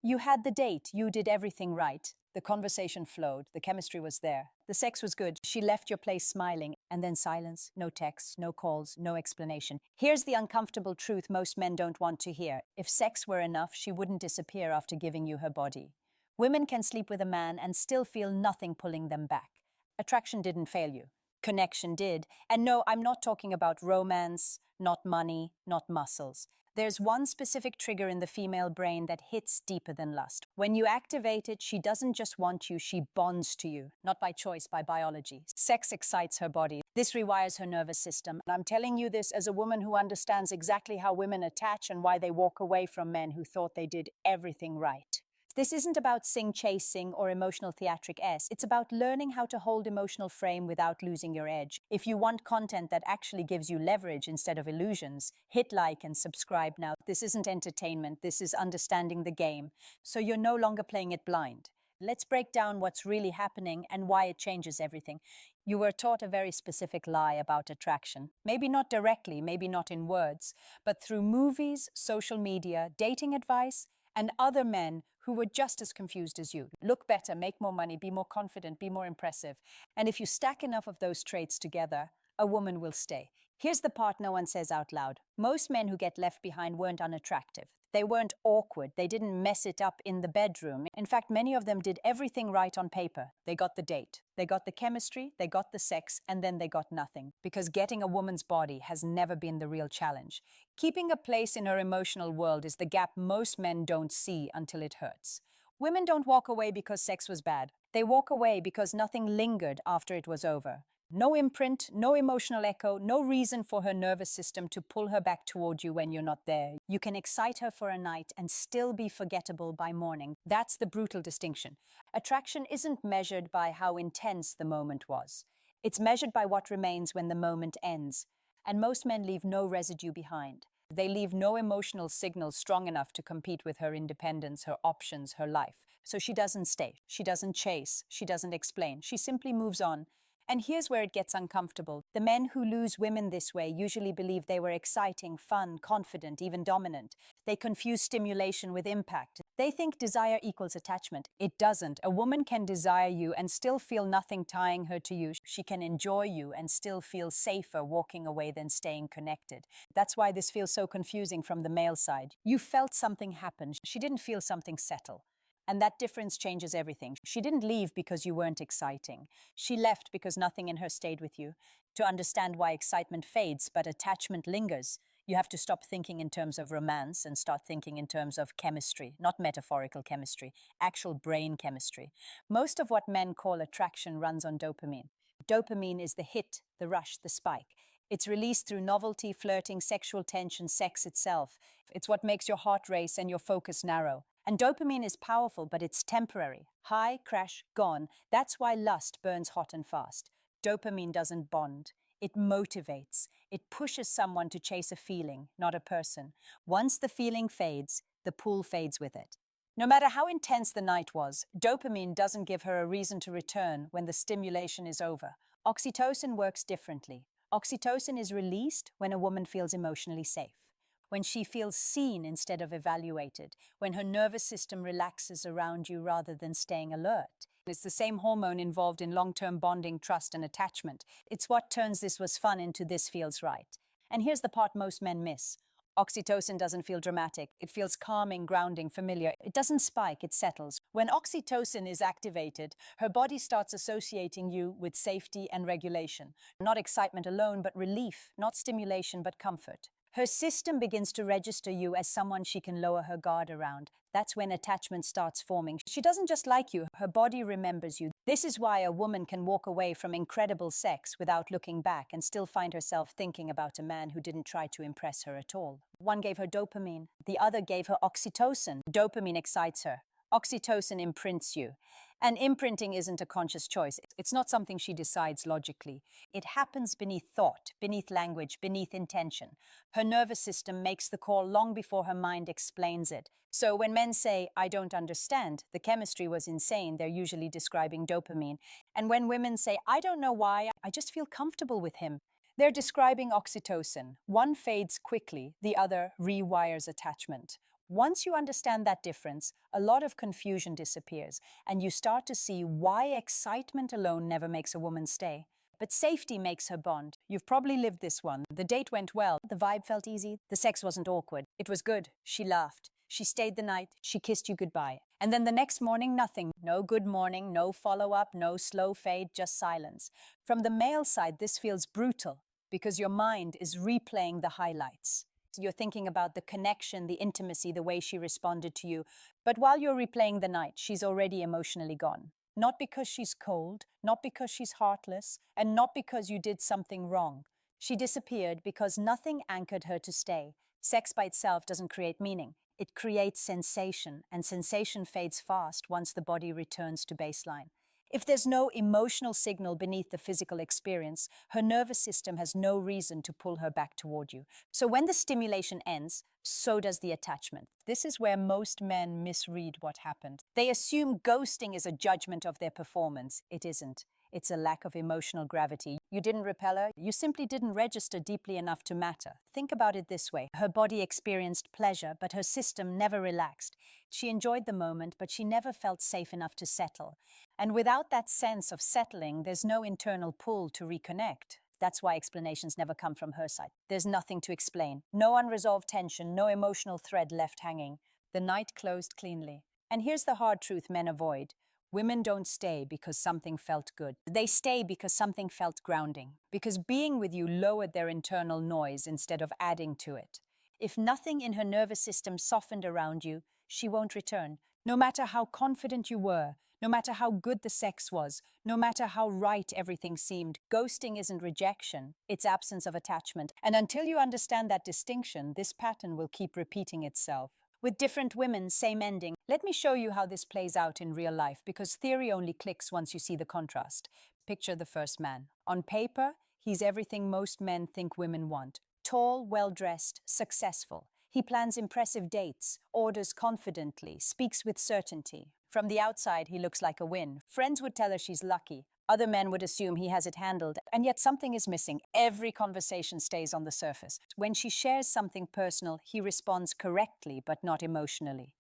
You had the date, you did everything right. The conversation flowed, the chemistry was there, the sex was good. She left your place smiling, and then silence, no texts, no calls, no explanation. Here's the uncomfortable truth most men don't want to hear. If sex were enough, she wouldn't disappear after giving you her body. Women can sleep with a man and still feel nothing pulling them back. Attraction didn't fail you. Connection did. And no, I'm not talking about romance, not money, not muscles. There's one specific trigger in the female brain that hits deeper than lust. When you activate it, she doesn't just want you, she bonds to you. Not by choice, by biology. Sex excites her body. This rewires her nervous system. And I'm telling you this as a woman who understands exactly how women attach and why they walk away from men who thought they did everything right. This isn't about sing chasing or emotional theatric S. It's about learning how to hold emotional frame without losing your edge. If you want content that actually gives you leverage instead of illusions, hit like and subscribe now. This isn't entertainment, this is understanding the game. So you're no longer playing it blind. Let's break down what's really happening and why it changes everything. You were taught a very specific lie about attraction. Maybe not directly, maybe not in words, but through movies, social media, dating advice, and other men who were just as confused as you. Look better, make more money, be more confident, be more impressive. And if you stack enough of those traits together, a woman will stay. Here's the part no one says out loud. Most men who get left behind weren't unattractive. They weren't awkward. They didn't mess it up in the bedroom. In fact, many of them did everything right on paper. They got the date, they got the chemistry, they got the sex, and then they got nothing. Because getting a woman's body has never been the real challenge. Keeping a place in her emotional world is the gap most men don't see until it hurts. Women don't walk away because sex was bad. They walk away because nothing lingered after it was over. No imprint, no emotional echo, no reason for her nervous system to pull her back toward you when you're not there. You can excite her for a night and still be forgettable by morning. That's the brutal distinction. Attraction isn't measured by how intense the moment was. It's measured by what remains when the moment ends. And most men leave no residue behind. They leave no emotional signal strong enough to compete with her independence, her options, her life. So she doesn't stay, she doesn't chase, she doesn't explain. She simply moves on. And here's where it gets uncomfortable. The men who lose women this way usually believe they were exciting, fun, confident, even dominant. They confuse stimulation with impact. They think desire equals attachment. It doesn't. A woman can desire you and still feel nothing tying her to you. She can enjoy you and still feel safer walking away than staying connected. That's why this feels so confusing from the male side. You felt something happen. She didn't feel something settle. And that difference changes everything. She didn't leave because you weren't exciting. She left because nothing in her stayed with you. To understand why excitement fades but attachment lingers, you have to stop thinking in terms of romance and start thinking in terms of chemistry, not metaphorical chemistry, actual brain chemistry. Most of what men call attraction runs on dopamine. Dopamine is the hit, the rush, the spike. It's released through novelty, flirting, sexual tension, sex itself. It's what makes your heart race and your focus narrow. And dopamine is powerful, but it's temporary. High, crash, gone. That's why lust burns hot and fast. Dopamine doesn't bond. It motivates. It pushes someone to chase a feeling, not a person. Once the feeling fades, the pull fades with it. No matter how intense the night was, dopamine doesn't give her a reason to return when the stimulation is over. Oxytocin works differently. Oxytocin is released when a woman feels emotionally safe, when she feels seen instead of evaluated, when her nervous system relaxes around you rather than staying alert. It's the same hormone involved in long-term bonding, trust, and attachment. It's what turns "this was fun" into "this feels right." And here's the part most men miss. Oxytocin doesn't feel dramatic. It feels calming, grounding, familiar. It doesn't spike, it settles. When oxytocin is activated, her body starts associating you with safety and regulation. Not excitement alone, but relief. Not stimulation, but comfort. Her system begins to register you as someone she can lower her guard around. That's when attachment starts forming. She doesn't just like you, her body remembers you. This is why a woman can walk away from incredible sex without looking back and still find herself thinking about a man who didn't try to impress her at all. One gave her dopamine, the other gave her oxytocin. Dopamine excites her. Oxytocin imprints you. And imprinting isn't a conscious choice. It's not something she decides logically. It happens beneath thought, beneath language, beneath intention. Her nervous system makes the call long before her mind explains it. So when men say, "I don't understand," the chemistry was insane, they're usually describing dopamine. And when women say, "I don't know why, I just feel comfortable with him," they're describing oxytocin. One fades quickly, the other rewires attachment. Once you understand that difference, a lot of confusion disappears, and you start to see why excitement alone never makes a woman stay. But safety makes her bond. You've probably lived this one. The date went well. The vibe felt easy. The sex wasn't awkward. It was good. She laughed. She stayed the night. She kissed you goodbye. And then the next morning, nothing. No good morning, no follow-up, no slow fade, just silence. From the male side, this feels brutal because your mind is replaying the highlights. You're thinking about the connection, the intimacy, the way she responded to you. But while you're replaying the night, she's already emotionally gone. Not because she's cold, not because she's heartless, and not because you did something wrong. She disappeared because nothing anchored her to stay. Sex by itself doesn't create meaning. It creates sensation, and sensation fades fast once the body returns to baseline. If there's no emotional signal beneath the physical experience, her nervous system has no reason to pull her back toward you. So when the stimulation ends, so does the attachment. This is where most men misread what happened. They assume ghosting is a judgment of their performance. It isn't. It's a lack of emotional gravity. You didn't repel her, you simply didn't register deeply enough to matter. Think about it this way. Her body experienced pleasure, but her system never relaxed. She enjoyed the moment, but she never felt safe enough to settle. And without that sense of settling, there's no internal pull to reconnect. That's why explanations never come from her side. There's nothing to explain. No unresolved tension, no emotional thread left hanging. The night closed cleanly. And here's the hard truth men avoid. Women don't stay because something felt good. They stay because something felt grounding. Because being with you lowered their internal noise instead of adding to it. If nothing in her nervous system softened around you, she won't return. No matter how confident you were, no matter how good the sex was, no matter how right everything seemed, ghosting isn't rejection, it's absence of attachment. And until you understand that distinction, this pattern will keep repeating itself. With different women, same ending. Let me show you how this plays out in real life, because theory only clicks once you see the contrast. Picture the first man. On paper, he's everything most men think women want. Tall, well-dressed, successful. He plans impressive dates, orders confidently, speaks with certainty. From the outside, he looks like a win. Friends would tell her she's lucky. Other men would assume he has it handled, and yet something is missing. Every conversation stays on the surface. When she shares something personal, he responds correctly, but not emotionally.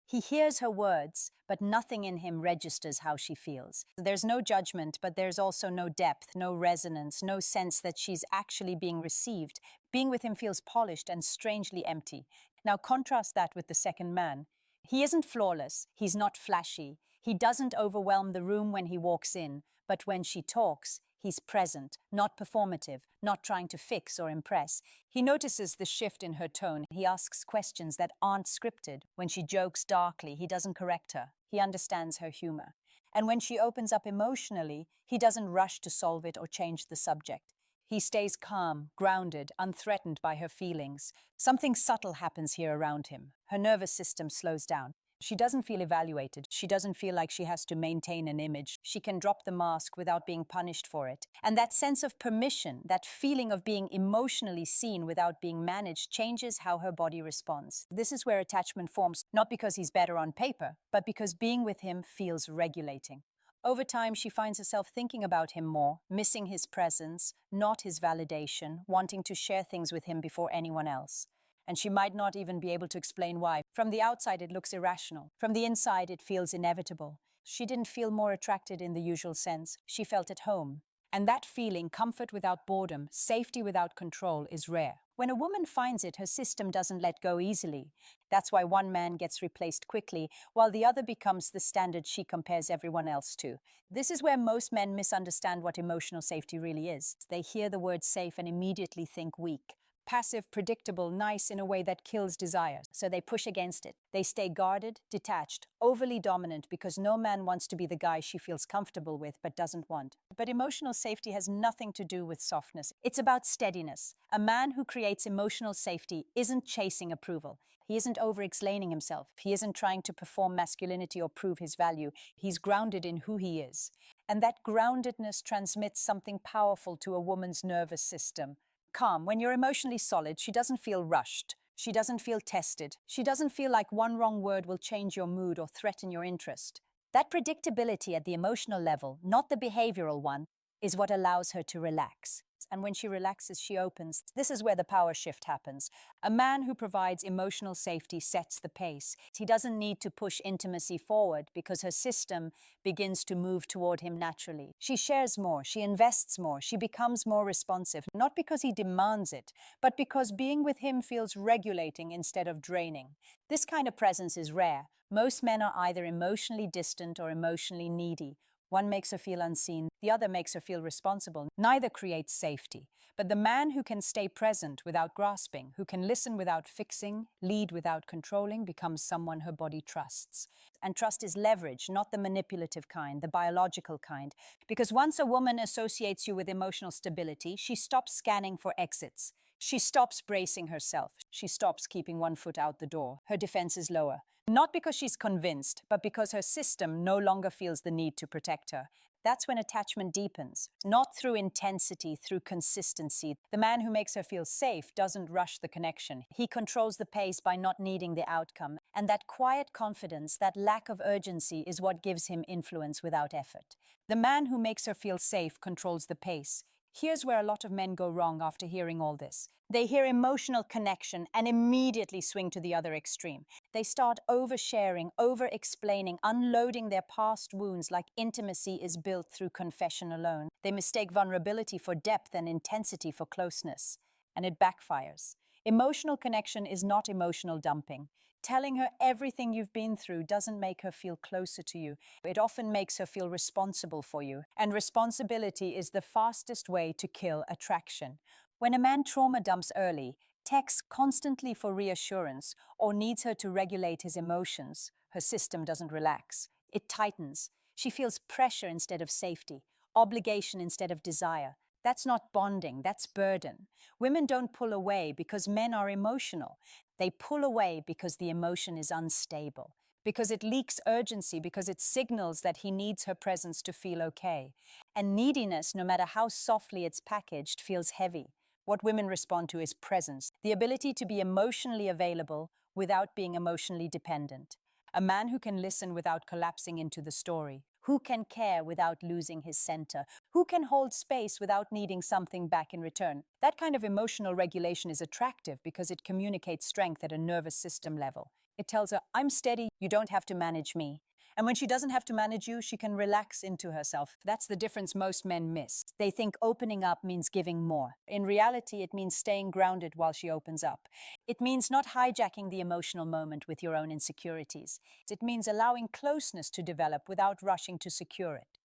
He hears her words, but nothing in him registers how she feels. There's no judgment, but there's also no depth, no resonance, no sense that she's actually being received. Being with him feels polished and strangely empty. Now contrast that with the second man. He isn't flawless, he's not flashy, he doesn't overwhelm the room when he walks in, but when she talks, he's present, not performative, not trying to fix or impress. He notices the shift in her tone. He asks questions that aren't scripted. When she jokes darkly, he doesn't correct her. He understands her humor. And when she opens up emotionally, he doesn't rush to solve it or change the subject. He stays calm, grounded, unthreatened by her feelings. Something subtle happens here around him. Her nervous system slows down. She doesn't feel evaluated. She doesn't feel like she has to maintain an image. She can drop the mask without being punished for it. And that sense of permission, that feeling of being emotionally seen without being managed, changes how her body responds. This is where attachment forms, not because he's better on paper, but because being with him feels regulating. Over time, she finds herself thinking about him more, missing his presence, not his validation, wanting to share things with him before anyone else. And she might not even be able to explain why. From the outside, it looks irrational. From the inside, it feels inevitable. She didn't feel more attracted in the usual sense. She felt at home. And that feeling, comfort without boredom, safety without control, is rare. When a woman finds it, her system doesn't let go easily. That's why one man gets replaced quickly, while the other becomes the standard she compares everyone else to. This is where most men misunderstand what emotional safety really is. They hear the word safe and immediately think weak. Passive, predictable, nice in a way that kills desire. So they push against it. They stay guarded, detached, overly dominant because no man wants to be the guy she feels comfortable with but doesn't want. But emotional safety has nothing to do with softness. It's about steadiness. A man who creates emotional safety isn't chasing approval. He isn't over-explaining himself. He isn't trying to perform masculinity or prove his value. He's grounded in who he is. And that groundedness transmits something powerful to a woman's nervous system. Calm. When you're emotionally solid, she doesn't feel rushed. She doesn't feel tested. She doesn't feel like one wrong word will change your mood or threaten your interest. That predictability at the emotional level, not the behavioral one, is what allows her to relax. and when she relaxes, she opens. This is where the power shift happens. A man who provides emotional safety sets the pace. He doesn't need to push intimacy forward because her system begins to move toward him naturally. She shares more, she invests more, she becomes more responsive, not because he demands it, but because being with him feels regulating instead of draining. This kind of presence is rare. Most men are either emotionally distant or emotionally needy. One makes her feel unseen, the other makes her feel responsible. Neither creates safety. But the man who can stay present without grasping, who can listen without fixing, lead without controlling, becomes someone her body trusts. And trust is leverage, not the manipulative kind, the biological kind. Because once a woman associates you with emotional stability, she stops scanning for exits. She stops bracing herself. She stops keeping one foot out the door. Her defense is lower. Not because she's convinced, but because her system no longer feels the need to protect her. That's when attachment deepens, not through intensity, through consistency. The man who makes her feel safe doesn't rush the connection. He controls the pace by not needing the outcome. And that quiet confidence, that lack of urgency, is what gives him influence without effort. The man who makes her feel safe controls the pace. Here's where a lot of men go wrong after hearing all this. They hear emotional connection and immediately swing to the other extreme. They start oversharing, over-explaining, unloading their past wounds like intimacy is built through confession alone. They mistake vulnerability for depth and intensity for closeness. And it backfires. Emotional connection is not emotional dumping. Telling her everything you've been through doesn't make her feel closer to you. It often makes her feel responsible for you. And responsibility is the fastest way to kill attraction. When a man trauma dumps early, texts constantly for reassurance, or needs her to regulate his emotions, her system doesn't relax. It tightens. She feels pressure instead of safety, obligation instead of desire. That's not bonding, that's burden. Women don't pull away because men are emotional. They pull away because the emotion is unstable, because it leaks urgency, because it signals that he needs her presence to feel okay. And neediness, no matter how softly it's packaged, feels heavy. What women respond to is presence, the ability to be emotionally available without being emotionally dependent. A man who can listen without collapsing into the story, who can care without losing his center, who can hold space without needing something back in return. That kind of emotional regulation is attractive because it communicates strength at a nervous system level. It tells her, I'm steady, you don't have to manage me. And when she doesn't have to manage you, she can relax into herself. That's the difference most men miss. They think opening up means giving more. In reality, it means staying grounded while she opens up. It means not hijacking the emotional moment with your own insecurities. It means allowing closeness to develop without rushing to secure it.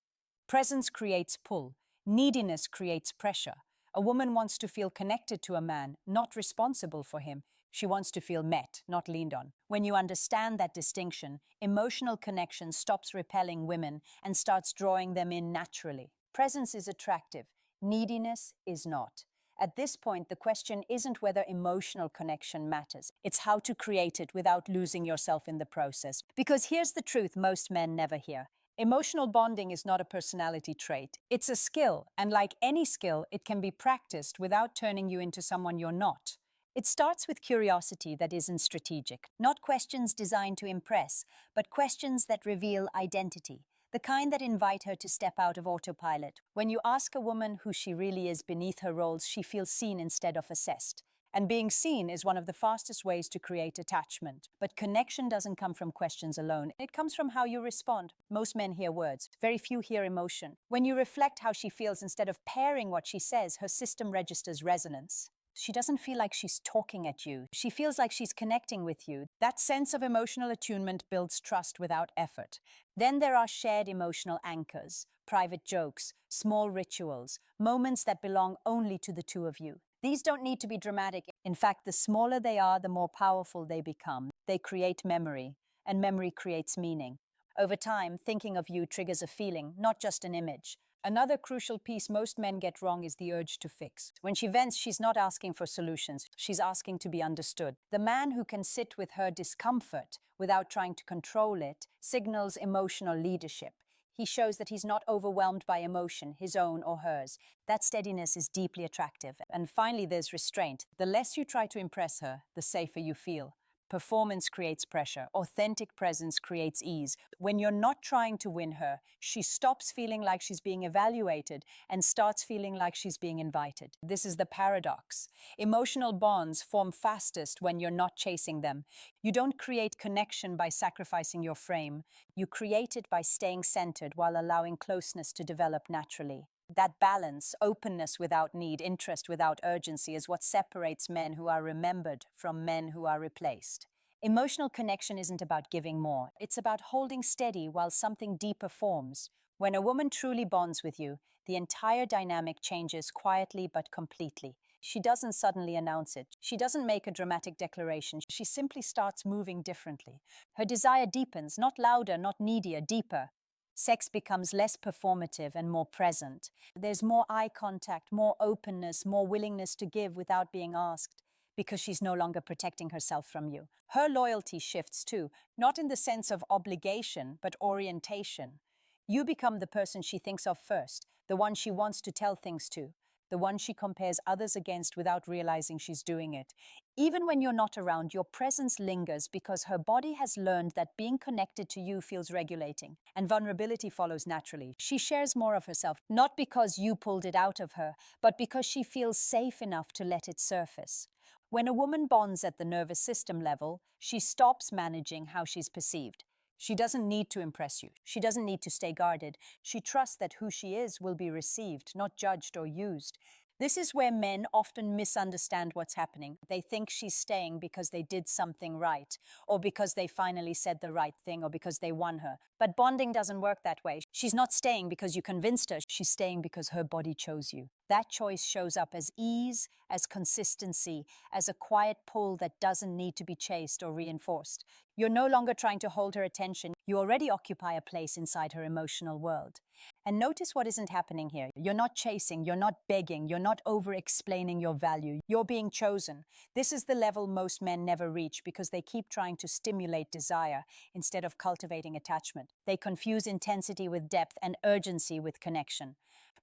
Presence creates pull. Neediness creates pressure. A woman wants to feel connected to a man, not responsible for him. She wants to feel met, not leaned on. When you understand that distinction, emotional connection stops repelling women and starts drawing them in naturally. Presence is attractive. Neediness is not. At this point, the question isn't whether emotional connection matters. It's how to create it without losing yourself in the process. Because here's the truth most men never hear. Emotional bonding is not a personality trait. It's a skill, and like any skill, it can be practiced without turning you into someone you're not. It starts with curiosity that isn't strategic, not questions designed to impress, but questions that reveal identity, the kind that invite her to step out of autopilot. When you ask a woman who she really is beneath her roles, she feels seen instead of assessed. And being seen is one of the fastest ways to create attachment. But connection doesn't come from questions alone. It comes from how you respond. Most men hear words. Very few hear emotion. When you reflect how she feels instead of pairing what she says, her system registers resonance. She doesn't feel like she's talking at you. She feels like she's connecting with you. That sense of emotional attunement builds trust without effort. Then there are shared emotional anchors, private jokes, small rituals, moments that belong only to the two of you. These don't need to be dramatic. In fact, the smaller they are, the more powerful they become. They create memory, and memory creates meaning. Over time, thinking of you triggers a feeling, not just an image. Another crucial piece most men get wrong is the urge to fix. When she vents, she's not asking for solutions. She's asking to be understood. The man who can sit with her discomfort without trying to control it signals emotional leadership. He shows that he's not overwhelmed by emotion, his own or hers. That steadiness is deeply attractive. And finally, there's restraint. The less you try to impress her, the safer you feel. Performance creates pressure. Authentic presence creates ease. When you're not trying to win her, she stops feeling like she's being evaluated and starts feeling like she's being invited. This is the paradox. Emotional bonds form fastest when you're not chasing them. You don't create connection by sacrificing your frame. You create it by staying centered while allowing closeness to develop naturally. That balance, openness without need, interest without urgency, is what separates men who are remembered from men who are replaced. Emotional connection isn't about giving more. It's about holding steady while something deeper forms. When a woman truly bonds with you, the entire dynamic changes quietly but completely. She doesn't suddenly announce it. She doesn't make a dramatic declaration. She simply starts moving differently. Her desire deepens, not louder, not needier, deeper. Sex becomes less performative and more present. There's more eye contact, more openness, more willingness to give without being asked, because she's no longer protecting herself from you. Her loyalty shifts too, not in the sense of obligation, but orientation. You become the person she thinks of first, the one she wants to tell things to, the one she compares others against without realizing she's doing it. Even when you're not around, your presence lingers because her body has learned that being connected to you feels regulating, and vulnerability follows naturally. She shares more of herself, not because you pulled it out of her, but because she feels safe enough to let it surface. When a woman bonds at the nervous system level, she stops managing how she's perceived. She doesn't need to impress you. She doesn't need to stay guarded. She trusts that who she is will be received, not judged or used. This is where men often misunderstand what's happening. They think she's staying because they did something right, or because they finally said the right thing, or because they won her. But bonding doesn't work that way. She's not staying because you convinced her. She's staying because her body chose you. That choice shows up as ease, as consistency, as a quiet pull that doesn't need to be chased or reinforced. You're no longer trying to hold her attention. You already occupy a place inside her emotional world. And notice what isn't happening here. You're not chasing, you're not begging, you're not over-explaining your value. You're being chosen. This is the level most men never reach because they keep trying to stimulate desire instead of cultivating attachment. They confuse intensity with depth and urgency with connection.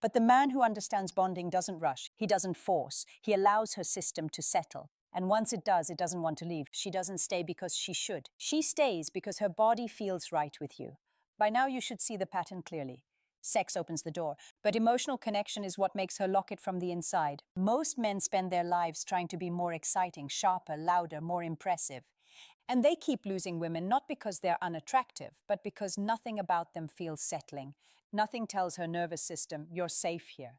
But the man who understands bonding doesn't rush. He doesn't force. He allows her system to settle. And once it doesn't want to leave. She doesn't stay because she should. She stays because her body feels right with you. By now you should see the pattern clearly. Sex opens the door, but emotional connection is what makes her lock it from the inside. Most men spend their lives trying to be more exciting, sharper, louder, more impressive. And they keep losing women not because they're unattractive, but because nothing about them feels settling. Nothing tells her nervous system, you're safe here.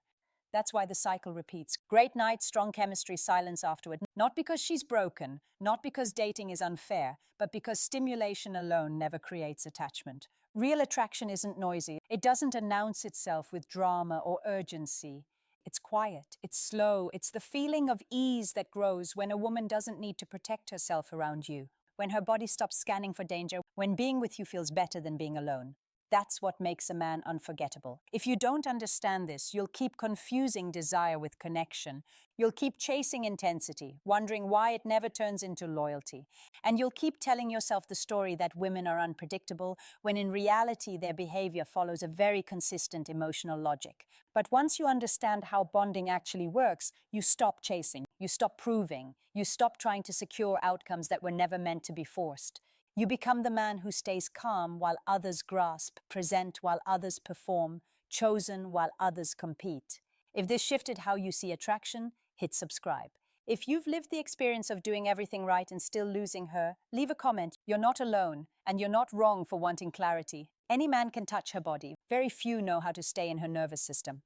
That's why the cycle repeats. Great night, strong chemistry, silence afterward. Not because she's broken, not because dating is unfair, but because stimulation alone never creates attachment. Real attraction isn't noisy. It doesn't announce itself with drama or urgency. It's quiet, it's slow, it's the feeling of ease that grows when a woman doesn't need to protect herself around you, when her body stops scanning for danger, when being with you feels better than being alone. That's what makes a man unforgettable. If you don't understand this, you'll keep confusing desire with connection. You'll keep chasing intensity, wondering why it never turns into loyalty. And you'll keep telling yourself the story that women are unpredictable, when in reality their behavior follows a very consistent emotional logic. But once you understand how bonding actually works, you stop chasing, you stop proving, you stop trying to secure outcomes that were never meant to be forced. You become the man who stays calm while others grasp, present while others perform, chosen while others compete. If this shifted how you see attraction, hit subscribe. If you've lived the experience of doing everything right and still losing her, leave a comment. You're not alone, and you're not wrong for wanting clarity. Any man can touch her body. Very few know how to stay in her nervous system.